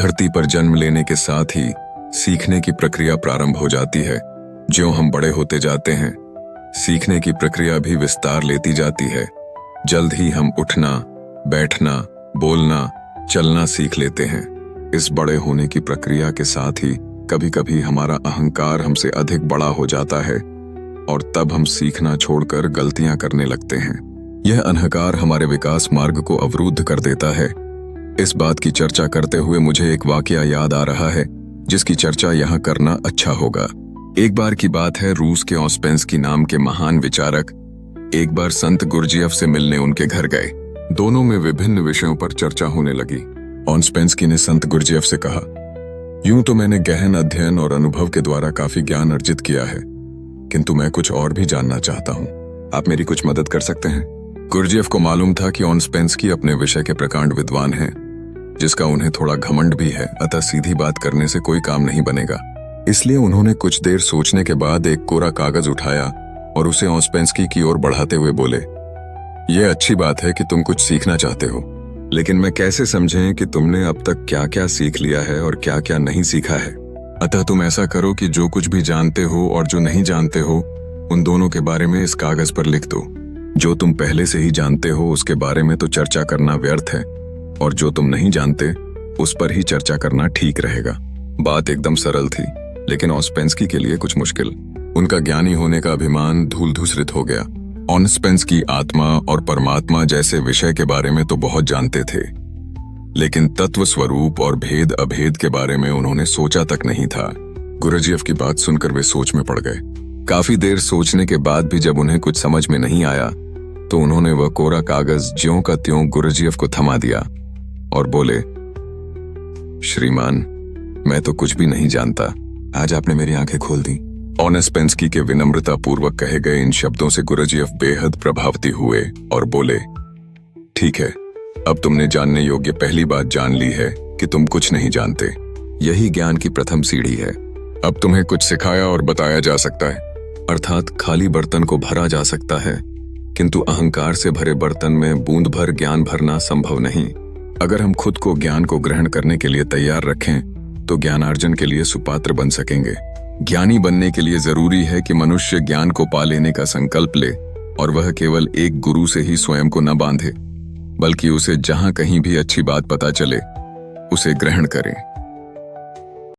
धरती पर जन्म लेने के साथ ही सीखने की प्रक्रिया प्रारंभ हो जाती है। ज्यों हम बड़े होते जाते हैं, सीखने की प्रक्रिया भी विस्तार लेती जाती है। जल्द ही हम उठना, बैठना, बोलना, चलना सीख लेते हैं। इस बड़े होने की प्रक्रिया के साथ ही कभी कभी हमारा अहंकार हमसे अधिक बड़ा हो जाता है और तब हम सीखना छोड़कर गलतियां करने लगते हैं। यह अहंकार हमारे विकास मार्ग को अवरुद्ध कर देता है। इस बात की चर्चा करते हुए मुझे एक वाकया याद आ रहा है जिसकी चर्चा यहाँ करना अच्छा होगा। एक बार की बात है, रूस के ऑस्पेंस्की नाम के महान विचारक एक बार संत गुरजियफ से मिलने उनके घर गए। दोनों में विभिन्न विषयों पर चर्चा होने लगी। ऑस्पेंस्की ने संत गुरजियफ से कहा, यूं तो मैंने गहन अध्ययन और अनुभव के द्वारा काफी ज्ञान अर्जित किया है, किंतु मैं कुछ और भी जानना चाहता हूँ। आप मेरी कुछ मदद कर सकते हैं? गुरजियफ को मालूम था कि ऑस्पेंस्की अपने विषय के प्रकांड विद्वान हैं, जिसका उन्हें थोड़ा घमंड भी है, अतः सीधी बात करने से कोई काम नहीं बनेगा। इसलिए उन्होंने कुछ देर सोचने के बाद एक कोरा कागज उठाया और उसे ऑस्पेंस्की की ओर बढ़ाते हुए बोले, यह अच्छी बात है कि तुम कुछ सीखना चाहते हो, लेकिन मैं कैसे समझें कि तुमने अब तक क्या क्या सीख लिया है और क्या क्या नहीं सीखा है? अतः तुम ऐसा करो कि जो कुछ भी जानते हो और जो नहीं जानते हो, उन दोनों के बारे में इस कागज पर लिख दो। जो तुम पहले से ही जानते हो उसके बारे में तो चर्चा करना व्यर्थ है, और जो तुम नहीं जानते उस पर ही चर्चा करना ठीक रहेगा। बात एकदम सरल थी, लेकिन ऑस्पेंस्की के लिए कुछ मुश्किल। उनका ज्ञानी होने का अभिमान धूल धूसरित हो गया। ऑस्पेंस्की आत्मा और परमात्मा जैसे विषय के बारे में तो बहुत जानते थे, लेकिन तत्व स्वरूप और भेद अभेद के बारे में उन्होंने सोचा तक नहीं था। गुरजियफ की बात सुनकर वे सोच में पड़ गए। काफी देर सोचने के बाद भी जब उन्हें कुछ समझ में नहीं आया तो उन्होंने वह कोरा कागज ज्यों का त्यों गुरजियफ को थमा दिया और बोले, श्रीमान, मैं तो कुछ भी नहीं जानता। आज आपने मेरी आंखें खोल दी। ऑस्पेंस्की के विनम्रता पूर्वक कहे गए इन शब्दों से गुरजियफ बेहद प्रभावित हुए और बोले, ठीक है, अब तुमने जानने योग्य पहली बात जान ली है कि तुम कुछ नहीं जानते। यही ज्ञान की प्रथम सीढ़ी है। अब तुम्हें कुछ सिखाया और बताया जा सकता है, अर्थात खाली बर्तन को भरा जा सकता है, किंतु अहंकार से भरे बर्तन में बूंद भर ज्ञान भरना संभव नहीं। अगर हम खुद को ज्ञान को ग्रहण करने के लिए तैयार रखें तो ज्ञानार्जन के लिए सुपात्र बन सकेंगे। ज्ञानी बनने के लिए जरूरी है कि मनुष्य ज्ञान को पा लेने का संकल्प ले और वह केवल एक गुरु से ही स्वयं को न बांधे, बल्कि उसे जहां कहीं भी अच्छी बात पता चले उसे ग्रहण करें।